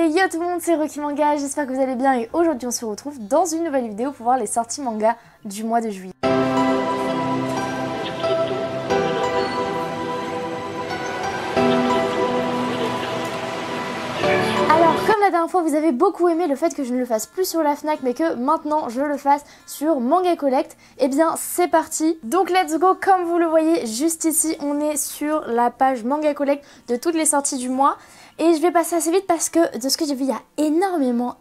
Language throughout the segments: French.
Et yo tout le monde, c'est Rocky Manga, j'espère que vous allez bien et aujourd'hui on se retrouve dans une nouvelle vidéo pour voir les sorties manga du mois de juillet. Alors comme la dernière fois vous avez beaucoup aimé le fait que je ne le fasse plus sur la Fnac mais que maintenant je le fasse sur Manga Collect, et bien c'est parti. Donc let's go, comme vous le voyez juste ici on est sur la page Manga Collect de toutes les sorties du mois. Et je vais passer assez vite parce que de ce que j'ai vu, il y a énormément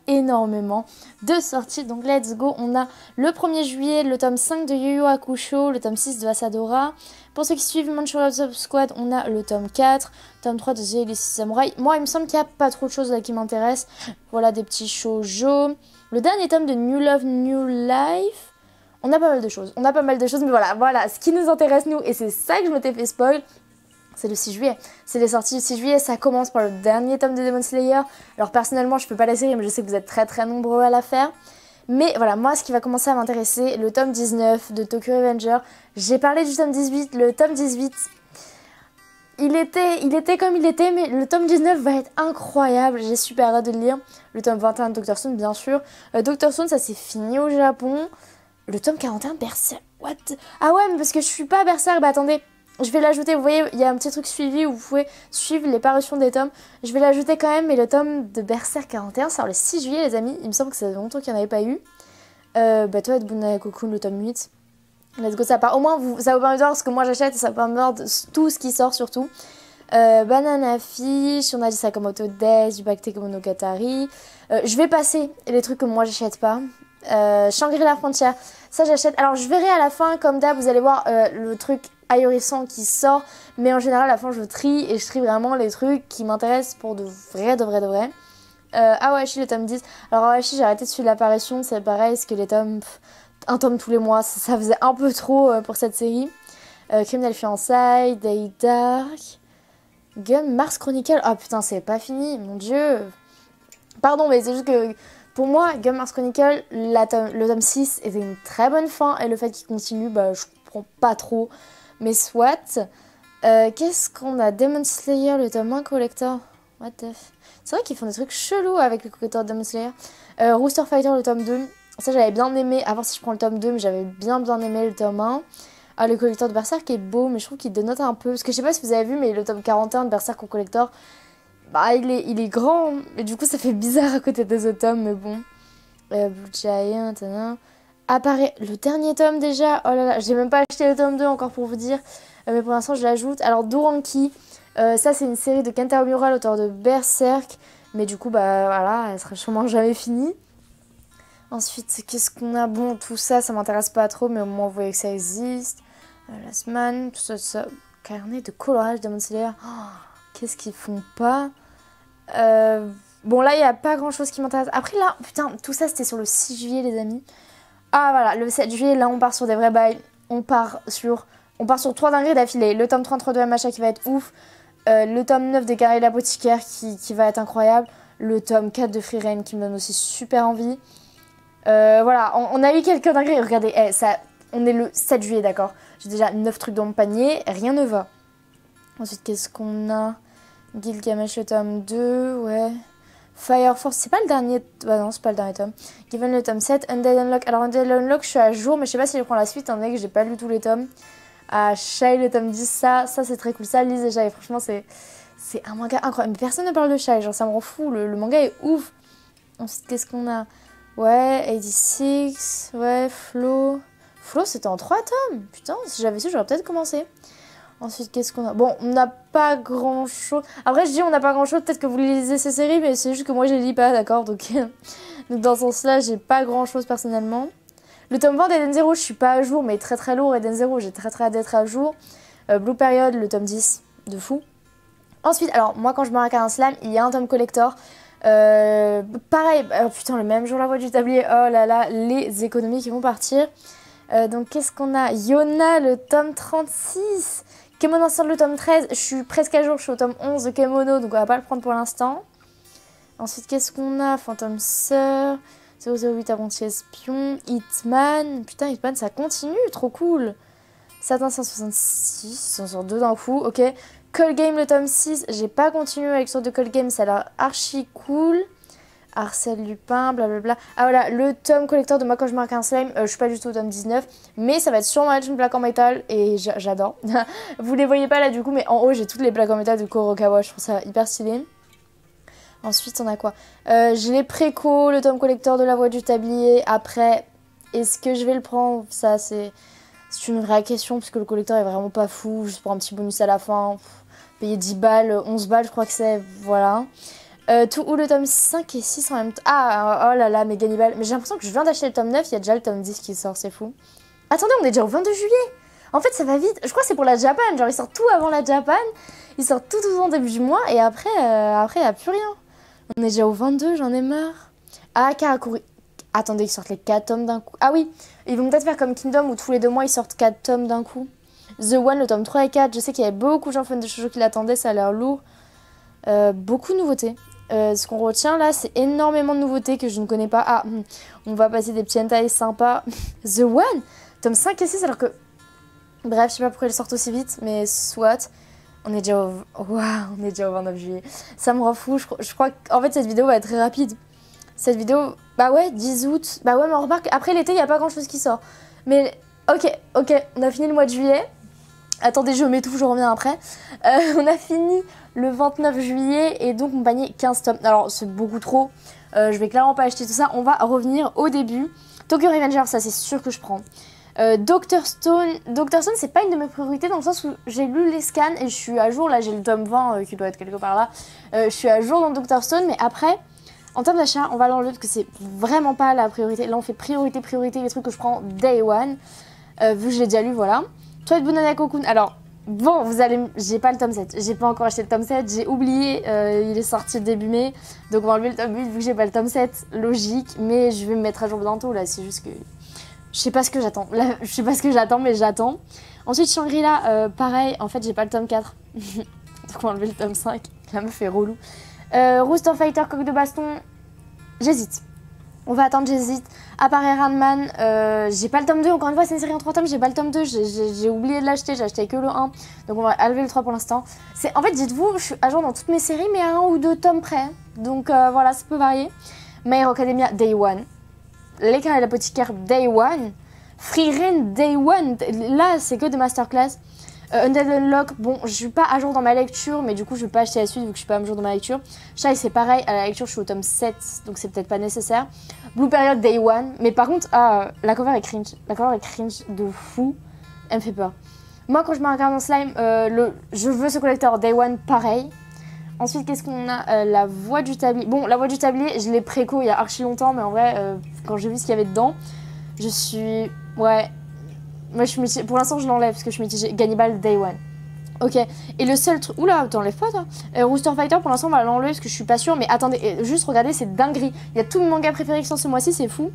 de sorties. Donc let's go, on a le 1er juillet, le tome 5 de Yu Yu Hakusho, le tome 6 de Asadora. Pour ceux qui suivent Manchurian Squad, on a le tome 4, tome 3 de The Elite Samurai. Moi, il me semble qu'il n'y a pas trop de choses là qui m'intéressent. Voilà, des petits shoujo. Le dernier tome de New Love, New Life. On a pas mal de choses, mais voilà, ce qui nous intéresse nous, et c'est ça que je m'étais fait spoil. C'est le 6 juillet, c'est les sorties du 6 juillet, ça commence par le dernier tome de Demon Slayer. Alors personnellement je fais pas la série mais je sais que vous êtes très nombreux à la faire. Mais voilà, moi ce qui va commencer à m'intéresser, le tome 19 de Tokyo Revenger. J'ai parlé du tome 18, le tome 18, il était comme il était, mais le tome 19 va être incroyable, j'ai super hâte de le lire. Le tome 21 de Dr. Stone bien sûr. Dr. Stone ça s'est fini au Japon. Le tome 41 Berserk, what? Ah ouais mais parce que je suis pas Berserk, bah attendez. Je vais l'ajouter, vous voyez, il y a un petit truc suivi où vous pouvez suivre les parutions des tomes. Je vais l'ajouter quand même, mais le tome de Berserk 41 sort le 6 juillet, les amis. Il me semble que ça fait longtemps qu'il n'y en avait pas eu. Toi, Bunai Cocoon, le tome 8. Let's go, ça part. Au moins, ça vous permet de voir ce que moi j'achète et ça vous permet de voir tout ce qui sort surtout. Banana Fish, on a dit Sakamoto Days, du Bacte Monogatari. Je vais passer les trucs que moi j'achète pas. Shangri-La Frontière, ça j'achète. Alors je verrai à la fin, comme d'hab, vous allez voir le truc ahurissant qui sort, mais en général à la fin je trie et je trie vraiment les trucs qui m'intéressent pour de vrai. Awashi le tome 10. Alors Awashi j'ai arrêté de suivre l'apparition, c'est pareil, parce que les tomes, un tome tous les mois, ça faisait un peu trop pour cette série. Criminal Fiançailles, Day Dark, Gun, Mars Chronicle, oh putain c'est pas fini, mon dieu. Pardon mais c'est juste que pour moi, Gun Mars Chronicle, le tome 6 était une très bonne fin et le fait qu'il continue, bah je comprends pas trop. Mais soit. Qu'est-ce qu'on a? Demon Slayer, le tome 1 collector. What the f... C'est vrai qu'ils font des trucs chelous avec le collector de Demon Slayer. Rooster Fighter, le tome 2. Ça, j'avais bien aimé. À voir si je prends le tome 2, mais j'avais bien aimé le tome 1. Ah, le collector de Berserk est beau, mais je trouve qu'il dénote un peu. Parce que je sais pas si vous avez vu, mais le tome 41 de Berserk en collector, bah, il est grand. Et du coup, ça fait bizarre à côté des autres tomes, mais bon. Blue Giant, apparaît le dernier tome déjà. Oh là là, j'ai même pas acheté le tome 2 encore pour vous dire. Mais pour l'instant je l'ajoute. Alors Douranki, ça c'est une série de Kentaro Miura, l'auteur de Berserk. Mais du coup bah voilà, elle sera sûrement jamais finie. Ensuite qu'est-ce qu'on a? Bon tout ça, ça m'intéresse pas trop, mais au moins vous voyez que ça existe. Last Man, tout ça. Carnet de colorage de Demon Slayer. Oh, qu'est-ce qu'ils font pas? Bon là il n'y a pas grand chose qui m'intéresse. Après là, putain, tout ça c'était sur le 6 juillet les amis. Ah voilà, le 7 juillet, là on part sur des vrais bails. On part sur 3 dingueries d'affilée. Le tome 33 de MHA qui va être ouf. Le tome 9 de Carré l'apothicaire qui va être incroyable. Le tome 4 de Free Reign qui me donne aussi super envie. Voilà, on a eu quelques dingueries. Regardez, on est le 7 juillet, d'accord. J'ai déjà 9 trucs dans mon panier, rien ne va. Ensuite, qu'est-ce qu'on a? Gilgamesh le tome 2, ouais. Fire Force, c'est pas le dernier... Bah non, c'est pas le dernier tome. Given le tome 7, Undead Unlock. Alors Undead Unlock, je suis à jour, mais je sais pas si je prends la suite, étant donné que j'ai pas lu tous les tomes. Ah, Shai le tome 10, ça c'est très cool. Ça, lise déjà, et franchement, c'est un manga incroyable. Mais personne ne parle de Shai, genre ça me rend fou, le manga est ouf. Ensuite, qu'est-ce qu'on a? Ouais, 86, ouais, Flo. Flo, c'était en 3 tomes. Putain, si j'avais su, j'aurais peut-être commencé. Ensuite, qu'est-ce qu'on a? Bon, on n'a pas grand-chose. Après, je dis on n'a pas grand-chose, peut-être que vous lisez ces séries, mais c'est juste que moi, je les lis pas, d'accord? Donc, dans ce sens-là, j'ai pas grand-chose personnellement. Le tome 20 d'Eden Zero, je suis pas à jour, mais très lourd. Eden Zero, j'ai très hâte d'être à jour. Blue Period, le tome 10, de fou. Ensuite, alors, moi, quand je me raccorde un slam, il y a un tome collector. Pareil, oh, putain, le même jour, la voix du tablier. Oh là là, les économies qui vont partir. Donc, qu'est-ce qu'on a? Yona, le tome 36. Kemono Ensemble, le tome 13, je suis presque à jour, je suis au tome 11 de Kemono, donc on va pas le prendre pour l'instant. Ensuite, qu'est-ce qu'on a? Phantom Sœur, 008 Apprenti Espion, Hitman, putain ça continue, trop cool. Satin 166, ça en sort 2 d'un coup, ok. Call Game le tome 6, j'ai pas continué avec l'histoire de Call Game, ça a l'air archi cool. Arsène Lupin, blablabla. Ah voilà, le tome collector de Moi quand je marque un slime, je suis pas du tout au tome 19, mais ça va être sûrement être une plaque en métal et j'adore. Vous les voyez pas là du coup, mais en haut j'ai toutes les plaques en métal de Kurokawa, je trouve ça hyper stylé. Ensuite on a quoi, j'ai les préco, le tome collector de La Voix du Tablier. Après, est-ce que je vais le prendre? Ça c'est une vraie question parce que le collector est vraiment pas fou, juste pour un petit bonus à la fin. Payer 10 balles, 11 balles je crois que c'est, voilà. Tout ou le tome 5 et 6 en même temps. Ah, oh là là, mais Gannibal. Mais j'ai l'impression que je viens d'acheter le tome 9, il y a déjà le tome 10 qui sort, c'est fou. Attendez, on est déjà au 22 juillet. En fait, ça va vite. Je crois que c'est pour la Japan. Genre, ils sortent tout avant la Japan. Ils sortent tout en début du mois. Et après, il n'y a plus rien. On est déjà au 22, j'en ai marre. Ah, Karakuri. Attendez, ils sortent les 4 tomes d'un coup. Ah oui, ils vont peut-être faire comme Kingdom où tous les 2 mois, ils sortent 4 tomes d'un coup. The One, le tome 3 et 4. Je sais qu'il y avait beaucoup de gens fans de shoujo qui l'attendaient. Ça a l'air lourd. Beaucoup de nouveautés. Ce qu'on retient là, c'est énormément de nouveautés que je ne connais pas. Ah, on va passer des petits hentai sympas. The One, tome 5 et 6, alors que... Bref, je sais pas pourquoi ils sortent aussi vite, mais soit. On est déjà au... Waouh, on est déjà au 29 juillet. Ça me rend fou, je crois qu'en fait cette vidéo va être très rapide. Cette vidéo, bah ouais, 10 août. Bah ouais, mais on remarque, après l'été, il n'y a pas grand chose qui sort. Mais ok, on a fini le mois de juillet. Attendez, je m'étouffe, je reviens après. On a fini le 29 juillet et donc mon panier 15 tomes. Alors c'est beaucoup trop, je vais clairement pas acheter tout ça. On va revenir au début. Tokyo Revenger, ça c'est sûr que je prends. Dr Stone, c'est pas une de mes priorités dans le sens où j'ai lu les scans et je suis à jour. Là j'ai le tome 20 qui doit être quelque part là. Je suis à jour dans Dr Stone, mais après, en termes d'achat, on va l'enlever parce que c'est vraiment pas la priorité. Là on fait priorité, les trucs que je prends day one. Vu que je l'ai déjà lu, voilà. Toi de Bunana Cocoon, alors... Bon, vous allez... J'ai pas le tome 7, j'ai pas encore acheté le tome 7, j'ai oublié, il est sorti début mai, donc on va enlever le tome 8 vu que j'ai pas le tome 7, logique, mais je vais me mettre à jour bientôt là, c'est juste que... Je sais pas ce que j'attends, là, je sais pas ce que j'attends, mais j'attends. Ensuite Shangri-La, pareil, en fait j'ai pas le tome 4, donc on va enlever le tome 5, la meuf est relou. Rooster Fighter, Coq de Baston, j'hésite. On va attendre, j'hésite. Apparaît Ranman, j'ai pas le tome 2, encore une fois c'est une série en 3 tomes, j'ai pas le tome 2, j'ai oublié de l'acheter, j'ai acheté que le 1. Donc on va enlever le 3 pour l'instant. En fait dites-vous, je suis à jour dans toutes mes séries mais à 1 ou 2 tomes près. Donc voilà, ça peut varier. My Hero Academia, Day 1. L'écart et l'apothicaire, Day 1. Free Reign, Day 1. Là c'est que de masterclass. Undead Unlock, bon, je suis pas à jour dans ma lecture, mais du coup, je vais pas acheter la suite vu que je suis pas à jour dans ma lecture. Shy, c'est pareil, à la lecture, je suis au tome 7, donc c'est peut-être pas nécessaire. Blue Period, Day 1, mais par contre, la cover est cringe. La cover est cringe de fou, elle me fait peur. Moi, quand je me regarde en slime, je veux ce collector Day 1, pareil. Ensuite, qu'est-ce qu'on a? La Voix du Tablier. Bon, la Voix du Tablier, je l'ai préco il y a archi longtemps, mais en vrai, quand j'ai vu ce qu'il y avait dedans, je suis... Ouais... Moi, je suis mitigée. Pour l'instant, je l'enlève parce que je suis mitigée. Gannibal Day 1. Ok. Et le seul truc... Oula, t'enlèves pas, toi. Rooster Fighter, pour l'instant, on va l'enlever parce que je suis pas sûre. Mais attendez, juste regardez, c'est dinguerie. Il y a tous mes mangas préférés qui sont ce mois-ci, c'est fou.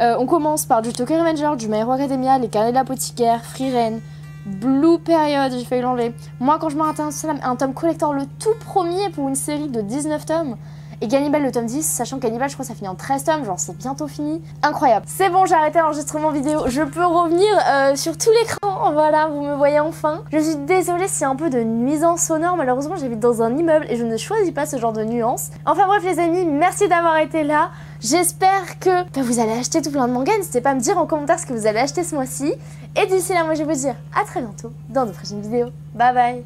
On commence par du Tokyo Revenger, du My Hero Academia, les carnets de l'apothicaire, Free Reign, Blue Period, j'ai failli l'enlever. Moi, quand je me rate un tome collector, le tout premier pour une série de 19 tomes... Et Gannibal le tome 10, sachant que Gannibal je crois que ça finit en 13 tomes, genre c'est bientôt fini. Incroyable. C'est bon, j'ai arrêté l'enregistrement vidéo, je peux revenir sur tout l'écran, voilà, vous me voyez enfin. Je suis désolée s'il y a un peu de nuisance sonore, malheureusement j'habite dans un immeuble et je ne choisis pas ce genre de nuances. Enfin bref les amis, merci d'avoir été là. J'espère que vous allez acheter tout plein de mangas, n'hésitez pas à me dire en commentaire ce que vous allez acheter ce mois-ci. Et d'ici là, moi je vais vous dire à très bientôt dans de prochaines vidéos. Bye bye.